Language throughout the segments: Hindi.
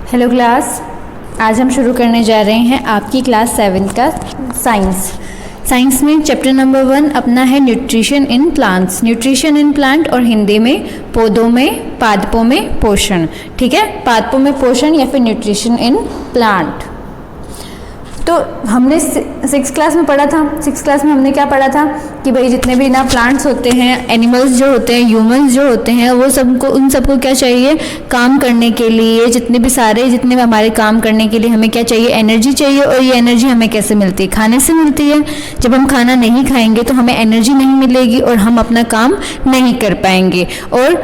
हेलो क्लास, आज हम शुरू करने जा रहे हैं आपकी क्लास 7 का साइंस में चैप्टर नंबर 1 अपना है nutrition in plants. Nutrition in plant और हिंदी में पौधों में पादपों में पोषण। ठीक है, पादपों में पोषण या फिर न्यूट्रिशन इन प्लांट। तो हमने 6th क्लास में पढ़ा था। 6th क्लास में हमने क्या पढ़ा था कि भाई जितने भी ना प्लांट्स होते हैं, एनिमल्स जो होते हैं, ह्यूमंस जो होते हैं, वो सबको उन सबको क्या चाहिए काम करने के लिए, जितने भी हमारे काम करने के लिए हमें क्या चाहिए, एनर्जी चाहिए। और ये एनर्जी हमें कैसे मिलती है? खाने से मिलती है। जब हम खाना नहीं खाएंगे तो हमें एनर्जी नहीं मिलेगी और हम अपना काम नहीं कर पाएंगे। और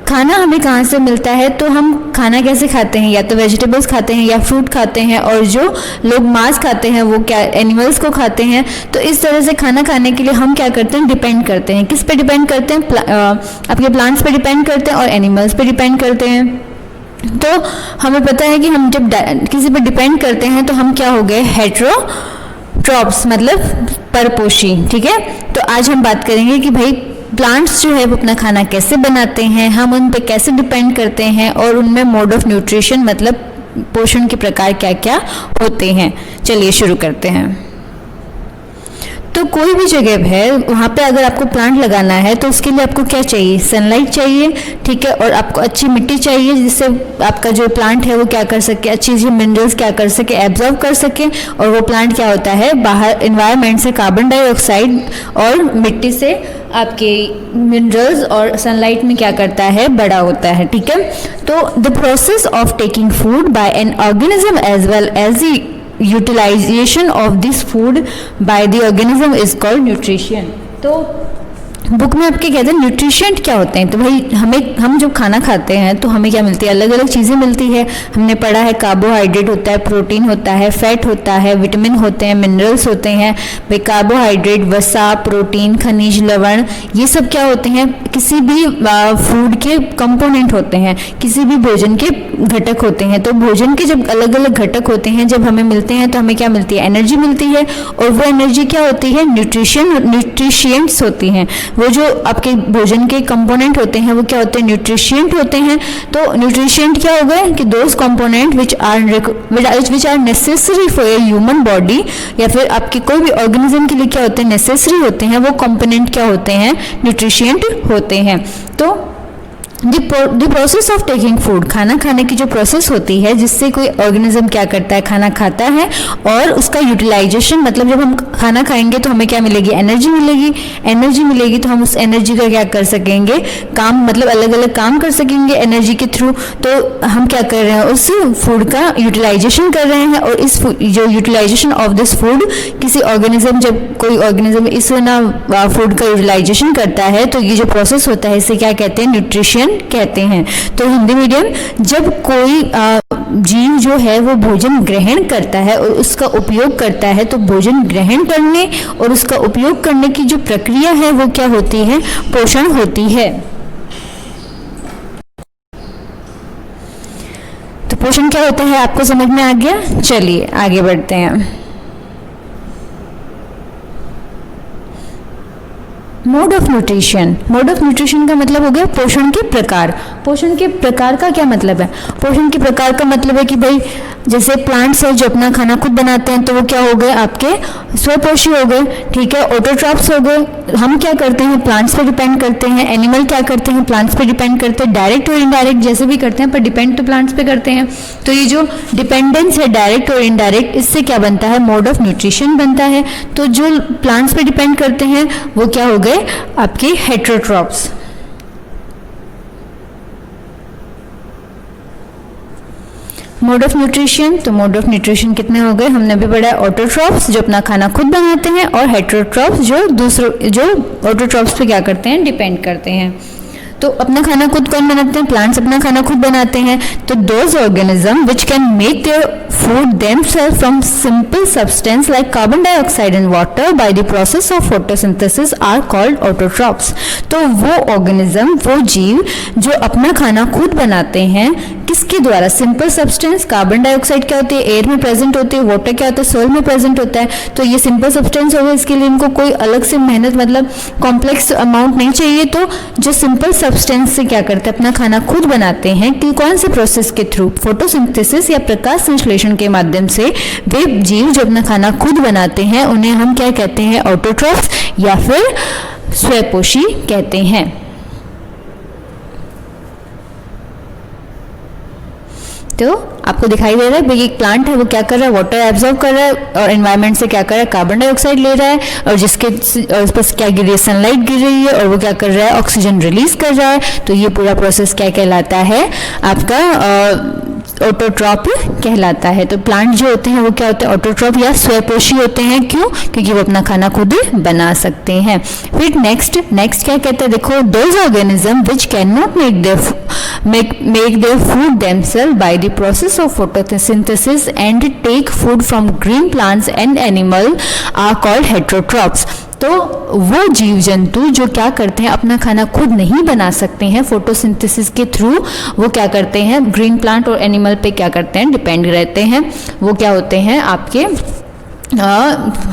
खाना हमें कहाँ से मिलता है? तो हम खाना कैसे खाते हैं? या तो वेजिटेबल्स खाते हैं या फ्रूट खाते हैं, और जो लोग मांस खाते हैं वो क्या एनिमल्स को खाते हैं। तो इस तरह से खाना खाने के लिए हम क्या करते हैं, डिपेंड करते हैं। किस पे डिपेंड करते हैं? आपके प्लांट्स पे डिपेंड करते हैं और एनिमल्स पे डिपेंड करते हैं। तो हमें पता है कि हम जब किसी पे डिपेंड करते हैं तो हम क्या हो गए, हेटेरोट्रॉप्स, मतलब परपोषी। ठीक है, तो आज हम बात करेंगे कि भाई प्लांट्स जो है वो अपना खाना कैसे बनाते हैं, हम उन पे कैसे डिपेंड करते हैं, और उनमें मोड ऑफ न्यूट्रिशन मतलब पोषण के प्रकार क्या क्या होते हैं। चलिए शुरू करते हैं। तो कोई भी जगह है वहाँ पे अगर आपको प्लांट लगाना है तो उसके लिए आपको क्या चाहिए, सनलाइट चाहिए। ठीक है, और आपको अच्छी मिट्टी चाहिए जिससे आपका जो प्लांट है वो क्या कर सके, अच्छी सी मिनरल्स क्या कर सके, एब्जॉर्ब कर सके। और वो प्लांट क्या होता है, बाहर इन्वायरमेंट से कार्बन डाइऑक्साइड और मिट्टी से आपके मिनरल्स और सनलाइट में क्या करता है, बड़ा होता है। ठीक है, तो the process of taking food by an organism as well as the utilization of this food by the organism is called nutrition। तो बुक में आपके कहते हैं न्यूट्रिशेंट क्या होते हैं। तो भाई हम जब खाना खाते हैं तो हमें क्या मिलती है, अलग अलग चीज़ें मिलती है। हमने पढ़ा है कार्बोहाइड्रेट होता है, प्रोटीन होता है, फैट होता है, विटामिन होते हैं, मिनरल्स होते हैं। भाई कार्बोहाइड्रेट, वसा, प्रोटीन, खनिज, लवण, ये सब क्या होते हैं, किसी भी फूड के कंपोनेंट होते हैं, किसी भी भोजन के घटक होते हैं। तो भोजन के जब अलग अलग घटक होते हैं, जब हमें मिलते हैं तो हमें क्या मिलती है, एनर्जी मिलती है। और वो एनर्जी क्या होती है, न्यूट्रिशिएंट्स होती हैं। वो जो आपके भोजन के कंपोनेंट होते हैं वो क्या होते हैं, न्यूट्रिशिएंट होते हैं। तो न्यूट्रिशिएंट क्या हो गए कि those component which are necessary for a human body, या फिर आपके कोई भी ऑर्गेनिज्म के लिए क्या होते हैं, नेसेसरी होते हैं। वो कंपोनेंट क्या होते हैं, न्यूट्रिशिएंट होते हैं। तो the process of taking food, खाना खाने की जो प्रोसेस होती है जिससे कोई ऑर्गेनिज्म क्या करता है, खाना खाता है। और उसका यूटिलाइजेशन मतलब जब हम खाना खाएंगे तो हमें क्या मिलेगी, एनर्जी मिलेगी। एनर्जी मिलेगी तो हम उस एनर्जी का क्या कर सकेंगे, काम, मतलब अलग अलग काम कर सकेंगे एनर्जी के थ्रू। तो हम क्या कर रहे हैं, उस फूड का यूटिलाइजेशन कर रहे हैं। और इस जो यूटिलाइजेशन ऑफ दिस फूड, किसी ऑर्गेनिज्म, जब कोई ऑर्गेनिज्म इस फूड का यूटिलाइजेशन करता है तो ये जो प्रोसेस होता है इसे क्या कहते हैं, न्यूट्रिशन कहते हैं। तो हिंदी मीडियम, जब कोई जीव जो है वो भोजन ग्रहण करता है और उसका उपयोग करता है, तो भोजन ग्रहण करने और उसका उपयोग करने की जो प्रक्रिया है वो क्या होती है, पोषण होती है। तो पोषण क्या होता है आपको समझ में आ गया? चलिए आगे बढ़ते हैं। Mode of nutrition, mode of nutrition का मतलब हो गया पोषण के प्रकार। पोषण के प्रकार का क्या मतलब है? पोषण के प्रकार का मतलब है कि भाई जैसे प्लांट्स है जो अपना खाना खुद बनाते हैं तो वो क्या हो गए, आपके स्वपोषी हो गए। ठीक है, ऑटोट्रॉप्स हो गए। हम क्या करते हैं, प्लांट्स पे डिपेंड करते हैं। एनिमल क्या करते हैं, प्लांट्स पे डिपेंड करते हैं, डायरेक्ट और इनडायरेक्ट जैसे भी करते हैं, पर डिपेंड तो प्लांट्स पे करते हैं। तो ये जो डिपेंडेंस है डायरेक्ट और इनडायरेक्ट, इससे क्या बनता है, मोड ऑफ न्यूट्रिशन बनता है। तो जो प्लांट्स पे डिपेंड करते हैं वो क्या हो गए, आपके हेटेरोट्रॉप्स। मोड ऑफ न्यूट्रिशन, तो मोड ऑफ न्यूट्रिशन कितने हो गए, हमने भी पढ़ा है। ऑटोट्रॉप्स जो अपना खाना खुद बनाते हैं, और हेटेरोट्रॉप्स जो ऑटोट्रॉप्स पे क्या करते हैं, डिपेंड करते हैं। तो अपना खाना खुद कौन बनाते हैं, प्लांट्स अपना खाना खुद बनाते हैं। तो those organism which can make their food themselves from simple substance like carbon dioxide and water by the process of photosynthesis are called autotrophs. तो वो ऑर्गेनिज्म, वो जीव जो अपना खाना खुद बनाते हैं किसके द्वारा? सिंपल सब्सटेंस, कार्बन डाइऑक्साइड क्या होती है? एयर में प्रेजेंट होती है। वाटर क्या होता है? सॉइल में प्रेजेंट होता है। तो ये सिंपल सब्सटेंस हो गया, इसके लिए इनको कोई अलग से मेहनत मतलब कॉम्प्लेक्स अमाउंट नहीं चाहिए। तो जो सिंपल सब्सटेंस से क्या करते हैं? अपना खाना खुद बनाते हैं। कि कौन से प्रोसेस के थ्रू? फोटोसिंथेसिस या प्रकाश संश्लेषण के माध्यम से वे जीव जो अपना खाना खुद बनाते हैं उन्हें हम क्या कहते हैं? ऑटोट्रॉफ्स या फिर स्वयंपोषी कहते हैं। तो आपको दिखाई दे रहा है भाई एक प्लांट है वो क्या कर रहा है? वाटर एब्जॉर्ब कर रहा है और एनवायरनमेंट से क्या कर रहा है? कार्बन डाइऑक्साइड ले रहा है और जिसके उस पर क्या गिर रही है? सनलाइट गिर रही है और वो क्या कर रहा है? ऑक्सीजन रिलीज कर रहा है। तो ये पूरा प्रोसेस क्या कहलाता है? आपका ऑटोट्रॉप कहलाता है। तो प्लांट जो होते हैं वो क्या होते हैं? ऑटोट्रॉप या स्वयंपोषी होते हैं। क्यों? क्योंकि वो अपना खाना खुद बना सकते हैं। फिर नेक्स्ट क्या कहते हैं? देखो, those organism which can not make their food themselves by the process of photosynthesis and take food from green plants and animal are called heterotrophs. तो वो जीव जंतु जो क्या करते हैं? अपना खाना खुद नहीं बना सकते हैं फोटोसिंथेसिस के थ्रू, वो क्या करते हैं? ग्रीन प्लांट और एनिमल पे क्या करते हैं? डिपेंड रहते हैं। वो क्या होते हैं? आपके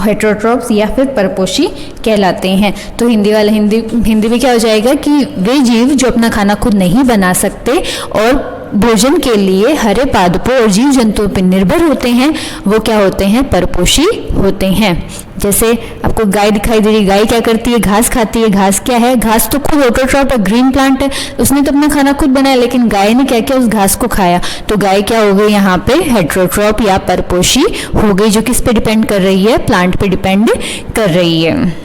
हेटेरोट्रॉप्स या फिर परपोषी कहलाते हैं। तो हिंदी में क्या हो जाएगा कि वे जीव जो अपना खाना खुद नहीं बना सकते और भोजन के लिए हरे पादपों और जीव जंतुओं पर निर्भर होते हैं, वो क्या होते हैं? परपोषी होते हैं। जैसे आपको गाय दिखाई दे रही, गाय क्या करती है? घास खाती है। घास क्या है? घास तो खुद ऑटोट्रॉप है, ग्रीन प्लांट है, उसने तो अपना खाना खुद बनाया, लेकिन गाय ने क्या किया? उस घास को खाया। तो गाय क्या हो गई यहाँ पे? हेटेरोट्रॉप या परपोषी हो गई, जो किस पे डिपेंड कर रही है? प्लांट पे डिपेंड कर रही है।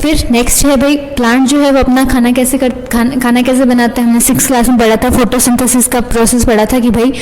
फिर नेक्स्ट है भाई, प्लांट जो है वो अपना खाना कैसे बनाते हैं? हमने 6th क्लास में पढ़ा था, फोटोसिंथेसिस का प्रोसेस पढ़ा था कि भाई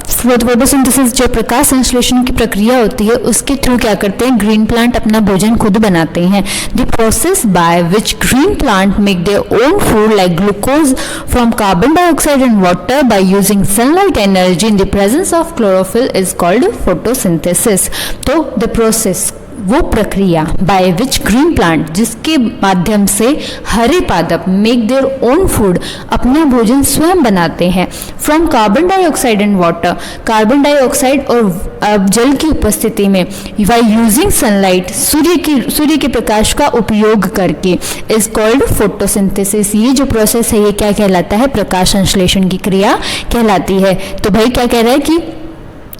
फोटोसिंथेसिस जो प्रकाश संश्लेषण की प्रक्रिया होती है उसके थ्रू क्या करते हैं? ग्रीन प्लांट अपना भोजन खुद बनाते हैं। The process by which green plant make their own food like glucose from carbon dioxide and water by using sunlight energy in the presence of chlorophyll is called photosynthesis. तो द प्रोसेस, वो प्रक्रिया बाय विच ग्रीन प्लांट, जिसके माध्यम से हरे पादप मेक देयर ओन फूड, अपना भोजन स्वयं बनाते हैं, from carbon dioxide and water, carbon dioxide और जल की उपस्थिति में, बाय यूजिंग सनलाइट, सूर्य के प्रकाश का उपयोग करके, इज कॉल्ड फोटोसिंथेसिस। ये जो प्रोसेस है ये क्या कहलाता है? प्रकाश संश्लेषण की क्रिया कहलाती है। तो भाई क्या कह रहा है कि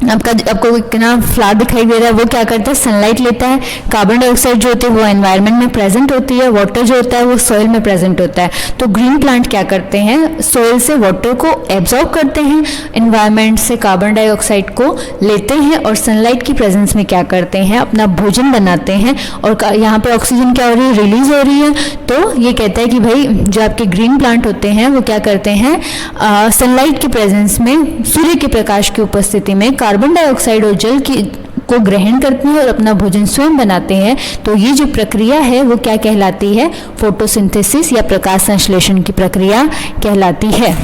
आपको इतना फ्लावर दिखाई दे रहा है, वो क्या करता है? सनलाइट लेता है। कार्बन डाइऑक्साइड जो होती है वो एनवायरनमेंट में प्रेजेंट होती है, वाटर जो होता है वो सॉइल में प्रेजेंट होता है। तो ग्रीन प्लांट क्या करते हैं? सॉइल से वाटर को एब्जॉर्ब करते हैं, एनवायरनमेंट से कार्बन डाइऑक्साइड को लेते हैं और सनलाइट की प्रेजेंस में क्या करते हैं? अपना भोजन बनाते हैं। और यहाँ पे ऑक्सीजन क्या हो रही है? रिलीज हो रही है। तो ये कहता है कि भाई जो आपके ग्रीन प्लांट होते हैं वो क्या करते हैं? सनलाइट की प्रेजेंस में, सूर्य के प्रकाश की उपस्थिति में कार्बन डाइऑक्साइड और जल को ग्रहण करते हैं और अपना भोजन स्वयं बनाते हैं। तो ये जो प्रक्रिया है वो क्या कहलाती है? फोटोसिंथेसिस या प्रकाश संश्लेषण की प्रक्रिया कहलाती है।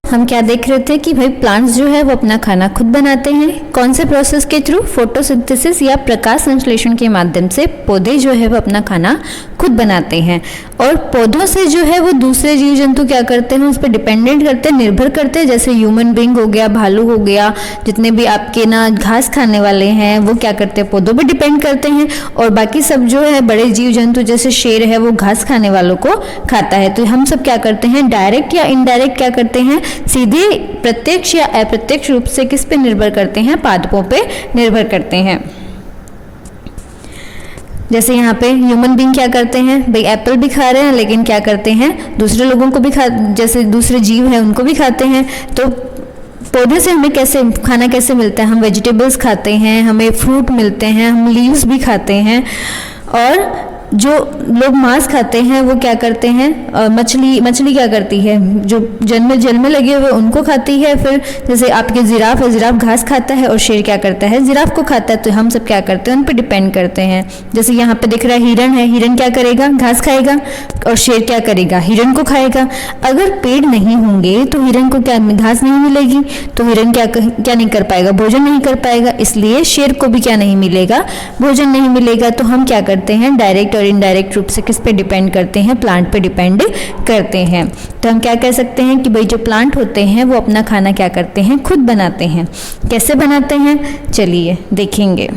हम क्या देख रहे थे कि भाई प्लांट्स जो है वो अपना खाना खुद बनाते हैं। कौन से प्रोसेस के थ्रू? फोटोसिंथेसिस या प्रकाश संश्लेषण के माध्यम से पौधे जो है वो अपना खाना खुद बनाते हैं। और पौधों से जो है वो दूसरे जीव जंतु क्या करते हैं? उस पर डिपेंडेंट करते हैं, निर्भर करते हैं। जैसे ह्यूमन बींग हो गया, भालू हो गया, जितने भी आपके ना घास खाने वाले हैं वो क्या करते हैं? पौधों पर डिपेंड करते हैं। और बाकी सब जो है बड़े जीव जंतु जैसे शेर है वो घास खाने वालों को खाता है। तो हम सब क्या करते हैं? डायरेक्ट या इनडायरेक्ट क्या करते हैं? सीधे प्रत्यक्ष या अप्रत्यक्ष रूप से किस पे निर्भर करते हैं? पादपों पे निर्भर करते हैं। जैसे यहाँ पे ह्यूमन बीइंग क्या करते हैं? भाई एप्पल भी खा रहे हैं, लेकिन क्या करते हैं? दूसरे लोगों को भी जैसे दूसरे जीव हैं उनको भी खाते हैं। तो पौधे से हमें खाना कैसे मिलता है? हम वेजिटेबल्स खाते हैं, हमें फ्रूट मिलते हैं, हम लीव्स भी खाते हैं। और जो लोग मांस खाते हैं वो क्या करते हैं? मछली क्या करती है? जो जल में लगे हुए उनको खाती है। फिर जैसे आपके जिराफ है, जिराफ घास खाता है और शेर क्या करता है? जिराफ को खाता है। तो हम सब क्या करते हैं? उन पर डिपेंड करते हैं। जैसे यहाँ पे दिख रहा है हिरन है, हिरन क्या करेगा? घास खाएगा। और शेर क्या करेगा, हिरण को खाएगा। अगर पेड़ नहीं होंगे तो हिरण को क्या घास नहीं मिलेगी, तो हिरण क्या नहीं कर पाएगा, भोजन नहीं कर पाएगा, इसलिए शेर को भी क्या नहीं मिलेगा, भोजन नहीं मिलेगा। तो हम क्या करते हैं, डायरेक्ट और इनडायरेक्ट रूप से किस पे डिपेंड करते हैं, प्लांट पे डिपेंड करते हैं। तो हम क्या कह सकते हैं कि भाई जो प्लांट होते हैं वो अपना खाना क्या करते हैं, खुद बनाते हैं। कैसे बनाते हैं, चलिए देखेंगे।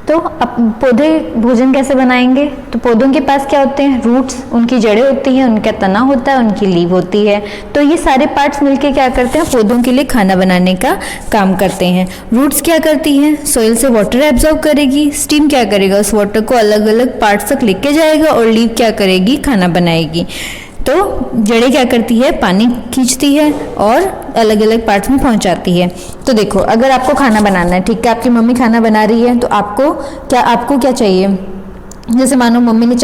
तो अब पौधे भोजन कैसे बनाएंगे, तो पौधों के पास क्या होते हैं, रूट्स, उनकी जड़ें होती हैं, उनका तना होता है, उनकी लीव होती है। तो ये सारे पार्ट्स मिलके क्या करते हैं, पौधों के लिए खाना बनाने का काम करते हैं। रूट्स क्या करती हैं, सोइल से वाटर एब्जॉर्ब करेगी, स्टीम क्या करेगा, उस वाटर को अलग अलग पार्ट्स तक लेके जाएगा, और लीव क्या करेगी, खाना बनाएगी। तो जड़ें क्या करती है, पानी खींचती है और अलग अलग पार्ट्स में पहुंचाती है। तो देखो, अगर आपको खाना बनाना है, ठीक है, आपकी मम्मी खाना बना रही है, तो आपको क्या चाहिए, जैसे मानो मम्मी ने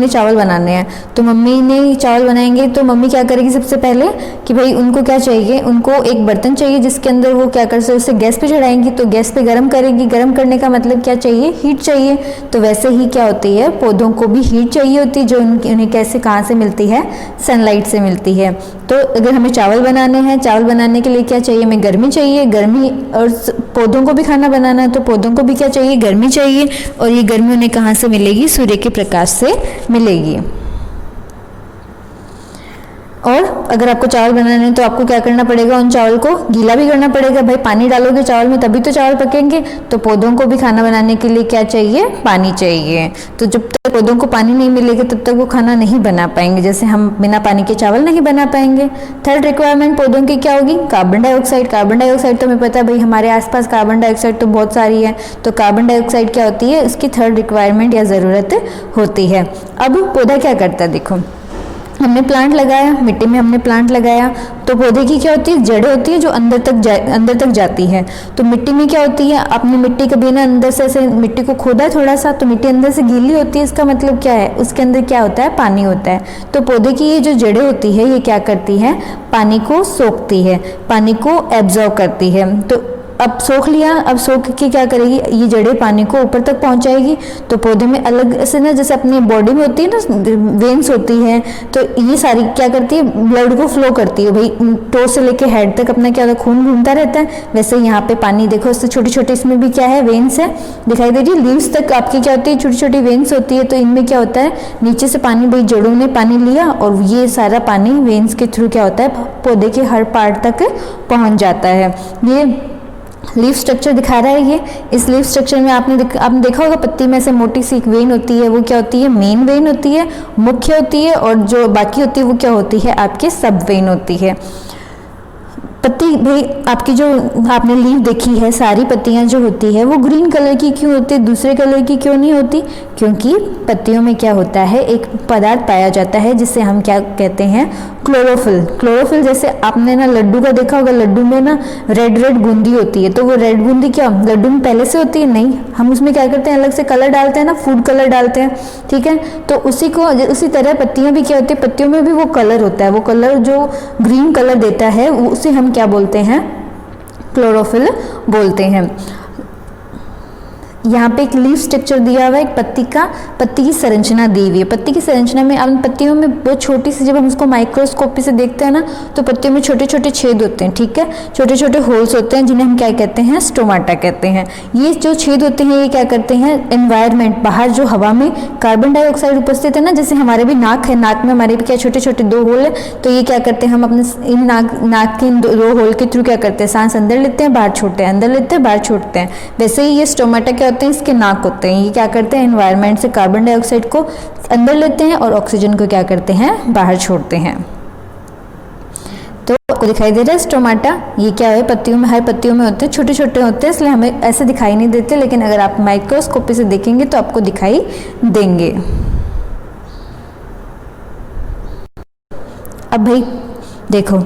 चावल बनाने हैं, तो मम्मी ने चावल बनाएंगे तो मम्मी क्या करेगी सबसे पहले कि भाई उनको क्या चाहिए, उनको एक बर्तन चाहिए जिसके अंदर वो क्या कर सकते, उसे गैस पे चढ़ाएंगी, तो गैस पे गर्म करेगी। गर्म करने का मतलब क्या चाहिए, हीट चाहिए। तो वैसे ही क्या होती है, पौधों को भी हीट चाहिए होती है, जो उन्हें कैसे, कहाँ से मिलती है, सनलाइट से मिलती है। तो अगर हमें चावल बनाने हैं, चावल बनाने के लिए क्या चाहिए, हमें गर्मी चाहिए, गर्मी, और पौधों को भी खाना बनाना है तो पौधों को भी क्या चाहिए, गर्मी चाहिए। और ये गर्मी उन्हें कहाँ से मिलेगी, सूर्य के प्रकाश से मिलेगी। और अगर आपको चावल बनाने हैं तो आपको क्या करना पड़ेगा, उन चावल को गीला भी करना पड़ेगा। भाई पानी डालोगे चावल में तभी तो चावल पकेंगे। तो पौधों को भी खाना बनाने के लिए क्या चाहिए, पानी चाहिए। तो जब तक पौधों को पानी नहीं मिलेगा तब तक वो खाना नहीं बना पाएंगे, जैसे हम बिना पानी के चावल नहीं बना पाएंगे। थर्ड रिक्वायरमेंट पौधों की क्या होगी, कार्बन डाइऑक्साइड। कार्बन डाइऑक्साइड तो हमें पता है भाई, हमारे आसपास कार्बन डाइऑक्साइड तो बहुत सारी है। तो कार्बन डाइऑक्साइड क्या होती है, उसकी थर्ड रिक्वायरमेंट या ज़रूरत होती है। अब पौधा क्या करता है, देखो हमने प्लांट लगाया, मिट्टी में हमने प्लांट लगाया, तो पौधे की क्या होती है, जड़ें होती है जो अंदर तक जाती है। तो मिट्टी में क्या होती है, आपने मिट्टी कभी ना अंदर से ऐसे मिट्टी को खोदा थोड़ा सा, तो मिट्टी अंदर से गीली होती है। इसका मतलब क्या है, उसके अंदर क्या होता है, पानी होता है। तो पौधे की ये जो जड़ें होती है ये क्या करती है, पानी को सोखती है, पानी को एब्जॉर्ब करती है। तो अब सोख लिया, अब सोख के क्या करेगी, ये जड़ें पानी को ऊपर तक पहुंचाएगी। तो पौधे में अलग से ना, जैसे अपनी बॉडी में होती है ना वेन्स होती है, तो ये सारी क्या करती है, ब्लड को फ्लो करती है। भाई टो से लेके हेड तक अपना क्या होता है, खून घूमता रहता है। वैसे यहाँ पे पानी देखो, इससे छोटी छोटी इसमें भी क्या है, वेन्स है, दिखाई दे रही है। लीव्स तक आपकी क्या होती है, छोटी छोटी वेन्स होती है। तो इनमें क्या होता है, नीचे से पानी, भाई जड़ों ने पानी लिया और ये सारा पानी वेन्स के थ्रू क्या होता है, पौधे के हर पार्ट तक पहुँच जाता है। ये लीफ स्ट्रक्चर दिखा रहा है ये। इस लीफ स्ट्रक्चर में आपने देखा होगा, पत्ती में से मोटी सी एक वेन होती है, वो क्या होती है, मेन वेन होती है, मुख्य होती है, और जो बाकी होती है वो क्या होती है, आपके सब वेन होती है। पत्ती, भाई आपकी जो आपने लीफ देखी है, सारी पत्तियां जो होती है वो ग्रीन कलर की क्यों होती है, दूसरे कलर की क्यों नहीं होती, क्योंकि पत्तियों में क्या होता है, एक पदार्थ पाया जाता है जिसे हम क्या कहते हैं, क्लोरोफिल। क्लोरोफिल, जैसे आपने ना लड्डू का देखा होगा, लड्डू में ना रेड रेड बूंदी होती है, तो वो रेड बूंदी क्या लड्डू में पहले से होती है, नहीं, हम उसमें क्या करते हैं, अलग से कलर डालते हैं ना, फूड कलर डालते हैं, ठीक है। तो उसी तरह पत्तियां भी क्या होती है, पत्तियों में भी वो कलर होता है, वो कलर जो ग्रीन कलर देता है उसे हम क्या बोलते हैं, क्लोरोफिल बोलते हैं। यहाँ पे एक लीफ स्ट्रक्चर दिया हुआ है, एक पत्ती की संरचना दी हुई है। पत्ती की संरचना में, अब पत्तियों में बहुत छोटी सी, जब हम उसको माइक्रोस्कोपी से देखते हैं ना, तो पत्तियों में छोटे छोटे छेद होते हैं, ठीक है, छोटे छोटे होल्स होते हैं, जिन्हें हम क्या कहते हैं, स्टोमाटा कहते हैं। ये जो छेद होते हैं ये क्या करते हैं, एनवायरनमेंट, बाहर जो हवा में कार्बन डाइऑक्साइड उपस्थित है ना, जैसे हमारे भी नाक है, नाक में हमारे भी क्या छोटे छोटे 2 होल है, तो ये क्या करते हैं, हम अपने इन नाक के इन 2 होल के थ्रू क्या करते हैं, सांस अंदर लेते हैं, बाहर छोड़ते हैं, अंदर लेते हैं, बाहर छोड़ते हैं। वैसे ही ये स्टोमाटा क्या होते हैं, इसके नाक होते हैं। ये क्या करते हैं, एनवायरनमेंट से कार्बन डाइऑक्साइड को अंदर लेते हैं और ऑक्सीजन को क्या करते हैं, बाहर छोड़ते हैं। तो आपको दिखाई दे रहा है स्टोमाटा, ये क्या है, पत्तियों में, हर पत्तियों में होते हैं, छोटे छोटे होते हैं, इसलिए हमें ऐसे दिखाई नहीं देते, लेकिन अगर आप माइक्रोस्कोपी से देखेंगे तो आपको दिखाई देंगे। अब भाई देखो,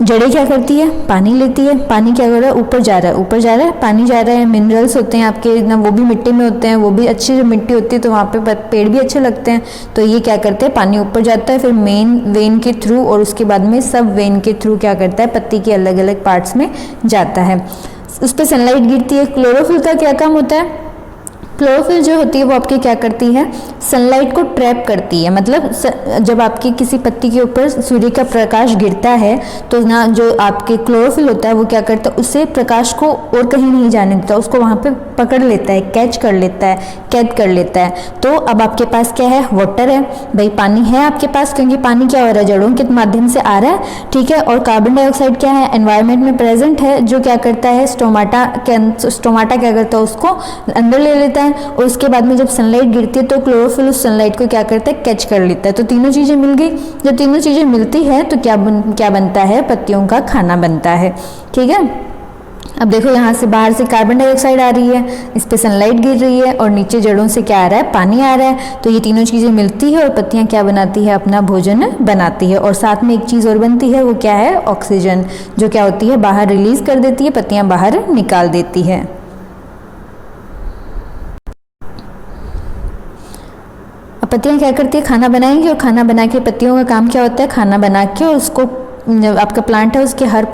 जड़ें क्या करती है, पानी लेती है, पानी क्या कर रहा है, ऊपर जा रहा है, ऊपर जा रहा है, पानी जा रहा है, मिनरल्स होते हैं आपके ना, वो भी मिट्टी में होते हैं, वो भी अच्छी जो मिट्टी होती है तो वहाँ पे पेड़ भी अच्छे लगते हैं। तो ये क्या करते हैं, पानी ऊपर जाता है, फिर मेन वेन के थ्रू और उसके बाद में सब वेन के थ्रू क्या करता है, पत्ती के अलग अलग पार्ट्स में जाता है। उस पर सनलाइट गिरती है। क्लोरोफिल का क्या काम होता है, क्लोरोफिल जो होती है वो आपकी क्या करती है, सनलाइट को ट्रैप करती है। मतलब जब आपकी किसी पत्ती के ऊपर सूर्य का प्रकाश गिरता है तो ना जो आपके क्लोरोफिल होता है वो क्या करता है, उससे प्रकाश को और कहीं नहीं जाने देता, उसको वहाँ पे पकड़ लेता है, कैच कर लेता है, कैद कर लेता है। तो अब आपके पास क्या है, वाटर है, भाई पानी है आपके पास, क्योंकि पानी क्या हो रहा है, जड़ों के माध्यम से आ रहा है, ठीक है। और कार्बन डाइऑक्साइड क्या है, एनवायरनमेंट में प्रेजेंट है, जो क्या करता है, स्टोमाटा क्या करता है, उसको अंदर ले लेता है और उसके बाद में जब सनलाइट गिरती है तो क्लोरोफिल उस सनलाइट को क्या करता है, कैच कर लेता है। तो तीनों चीज़ें मिल गई। जब तीनों चीज़ें मिलती है तो क्या बनता है, पत्तियों का खाना बनता है, ठीक है। अब देखो यहाँ से बाहर से कार्बन डाइऑक्साइड आ रही है, इस पे सनलाइट गिर रही है और नीचे जड़ों से क्या आ रहा है, पानी आ रहा है। तो ये तीनों चीज़ें मिलती है और पत्तियाँ क्या बनाती है, अपना भोजन बनाती है। और साथ में एक चीज़ और बनती है, वो क्या है, ऑक्सीजन, जो क्या होती है, बाहर रिलीज कर देती है, पत्तियाँ बाहर निकाल देती है। पत्तियाँ क्या करती है, खाना बनाएंगी और खाना बना के, पत्तियों का काम क्या होता है, खाना बना के और उसको आपका प्लांट है उसके हर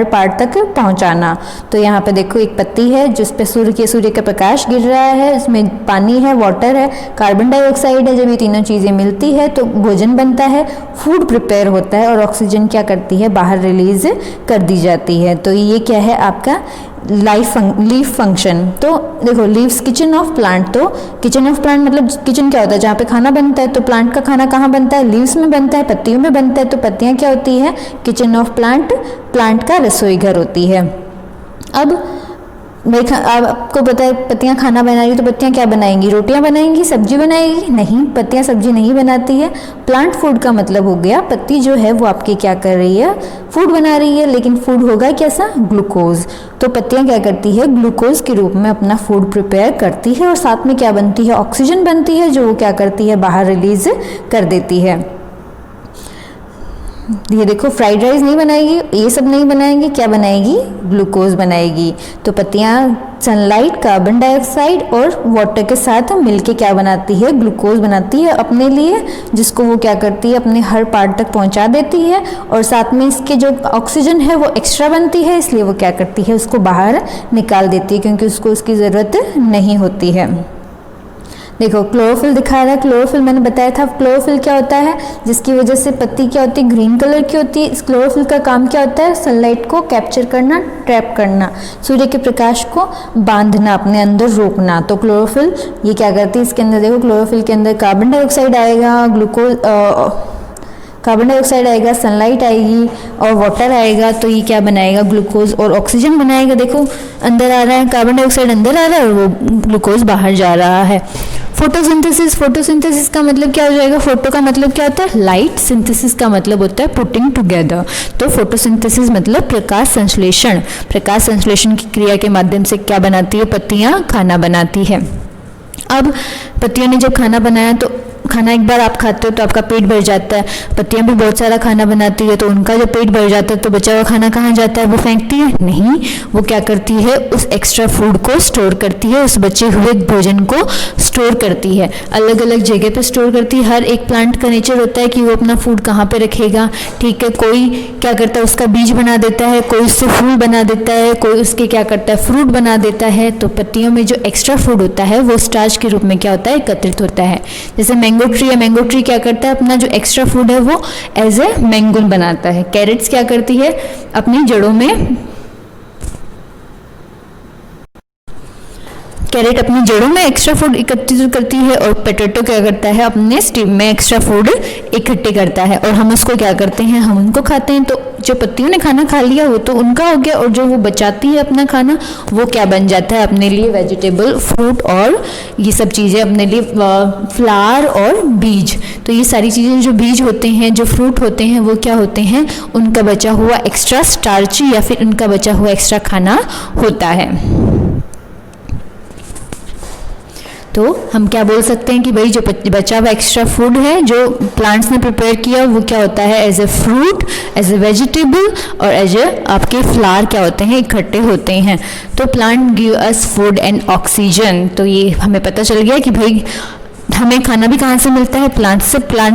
पार्ट तक पहुंचाना। तो यहाँ पे देखो एक पत्ती है जिस पे सूर्य का प्रकाश गिर रहा है, इसमें पानी है, वाटर है, कार्बन डाइऑक्साइड है। जब ये तीनों चीज़ें मिलती है तो भोजन बनता है, फूड प्रिपेयर होता है और ऑक्सीजन क्या करती है, बाहर रिलीज कर दी जाती है। तो ये क्या है आपका लीफ फंक्शन। तो देखो लीव्स किचन ऑफ प्लांट, तो किचन ऑफ प्लांट मतलब किचन क्या होता है, जहाँ पे खाना बनता है। तो प्लांट का खाना कहाँ बनता है, लीव्स में बनता है, पत्तियों में बनता है। तो पत्तियाँ क्या होती है, किचन ऑफ प्लांट, प्लांट का रसोई घर होती है। अब आपको पता है पत्तियाँ खाना बनाएगी तो पत्तियाँ क्या बनाएंगी, रोटियाँ बनाएंगी, सब्जी बनाएगी, नहीं, पत्तियाँ सब्जी नहीं बनाती है। प्लांट फूड का मतलब हो गया पत्ती जो है वो आपकी क्या कर रही है, फूड बना रही है, लेकिन फूड होगा कैसा, ग्लूकोज। तो पत्तियाँ क्या करती है, ग्लूकोज के रूप में अपना फूड प्रिपेयर करती है और साथ में क्या बनती है, ऑक्सीजन बनती है, जो वो क्या करती है, बाहर रिलीज कर देती है। ये देखो फ्राइड राइस नहीं बनाएगी, ये सब नहीं बनाएगी, क्या बनाएगी, ग्लूकोज बनाएगी। तो पत्तियाँ सनलाइट, कार्बन डाइऑक्साइड और वाटर के साथ मिलके क्या बनाती है, ग्लूकोज बनाती है अपने लिए, जिसको वो क्या करती है, अपने हर पार्ट तक पहुंचा देती है। और साथ में इसके जो ऑक्सीजन है वो एक्स्ट्रा बनती है, इसलिए वो क्या करती है, उसको बाहर निकाल देती है, क्योंकि उसको उसकी ज़रूरत नहीं होती है। देखो क्लोरोफिल दिखा रहा है, क्लोरोफिल मैंने बताया था, क्लोरोफिल क्या होता है, जिसकी वजह से पत्ती क्या होती है, ग्रीन कलर की होती है। इस क्लोरोफिल का काम क्या होता है, सनलाइट को कैप्चर करना, ट्रैप करना, सूर्य के प्रकाश को बांधना, अपने अंदर रोकना। तो क्लोरोफिल ये क्या करती है, इसके अंदर देखो क्लोरोफिल के अंदर कार्बन डाइऑक्साइड आएगा, कार्बन डाइऑक्साइड आएगा, सनलाइट आएगी और वाटर आएगा। तो ये क्या बनाएगा, ग्लूकोज और ऑक्सीजन बनाएगा। देखो अंदर आ रहा है, कार्बन डाइऑक्साइड अंदर आ रहा है और वो ग्लूकोज बाहर जा रहा है। फोटोसिंथेसिस, फोटोसिंथेसिस का मतलब क्या हो जाएगा, फोटो का मतलब क्या होता है, लाइट, सिंथेसिस का मतलब होता है पुटिंग टुगेदर। तो फोटोसिंथेसिस मतलब प्रकाश संश्लेषण, प्रकाश संश्लेषण की क्रिया के माध्यम से क्या बनाती है, पत्तियां खाना बनाती है। अब पत्तियों ने जब खाना बनाया तो खाना एक बार आप खाते हो तो आपका पेट भर जाता है, पत्तियां भी बहुत सारा खाना बनाती है, तो उनका जब पेट भर जाता है तो बचा हुआ खाना कहाँ जाता है, वो फेंकती है नहीं, वो क्या करती है, उस एक्स्ट्रा फूड को स्टोर करती है, उस बचे हुए भोजन को स्टोर करती है, अलग अलग जगह पे स्टोर करती है। हर एक प्लांट का नेचर होता है कि वो अपना फूड कहाँ पे रखेगा, ठीक है। कोई क्या करता है, उसका बीज बना देता है, कोई उससे फूल बना देता है, कोई उसके क्या करता है, फ्रूट बना देता है। तो पत्तियों में जो एक्स्ट्रा फूड होता है वो स्टार्च के रूप में क्या होता है, एकत्रित होता है। जैसे मैंगो ट्री है, मैंगो ट्री क्या करता है, अपना जो एक्स्ट्रा फूड है वो एज ए मैंगो बनाता है। कैरेट्स क्या करती है, अपनी जड़ों में, कैरेट अपनी जड़ों में एक्स्ट्रा फूड एकत्रित करती है और पोटैटो क्या करता है, अपने स्टेम में एक्स्ट्रा फूड इकट्ठे करता है और हम उसको क्या करते हैं, हम उनको खाते हैं। तो जो पत्तियों ने खाना खा लिया वो तो उनका हो गया और जो वो बचाती है अपना खाना वो क्या बन जाता है, अपने लिए वेजिटेबल, फ्रूट और ये सब चीज़ें अपने लिए, फ्लावर और बीज। तो ये सारी चीज़ें जो बीज होते हैं, जो फ्रूट होते हैं, वो क्या होते हैं, उनका बचा हुआ एक्स्ट्रा स्टार्च या फिर उनका बचा हुआ एक्स्ट्रा खाना होता है। तो हम क्या बोल सकते हैं कि भाई जो बचा हुआ एक्स्ट्रा फूड है जो प्लांट्स ने प्रिपेयर किया वो क्या होता है, as a fruit, as a vegetable और एज ए आपके फ्लावर क्या होते हैं, इकट्ठे होते हैं। तो plant give us food and oxygen. तो ये हमें पता चल गया कि भाई हमें खाना भी कहाँ से मिलता है, प्लांट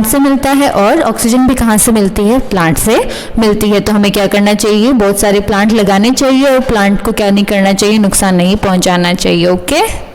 से मिलता है, और ऑक्सीजन भी कहाँ से मिलती है, प्लांट से मिलती है। तो हमें क्या करना चाहिए, बहुत सारे प्लांट लगाने चाहिए और प्लांट को क्या नहीं करना चाहिए, नुकसान नहीं पहुंचाना चाहिए। ओके।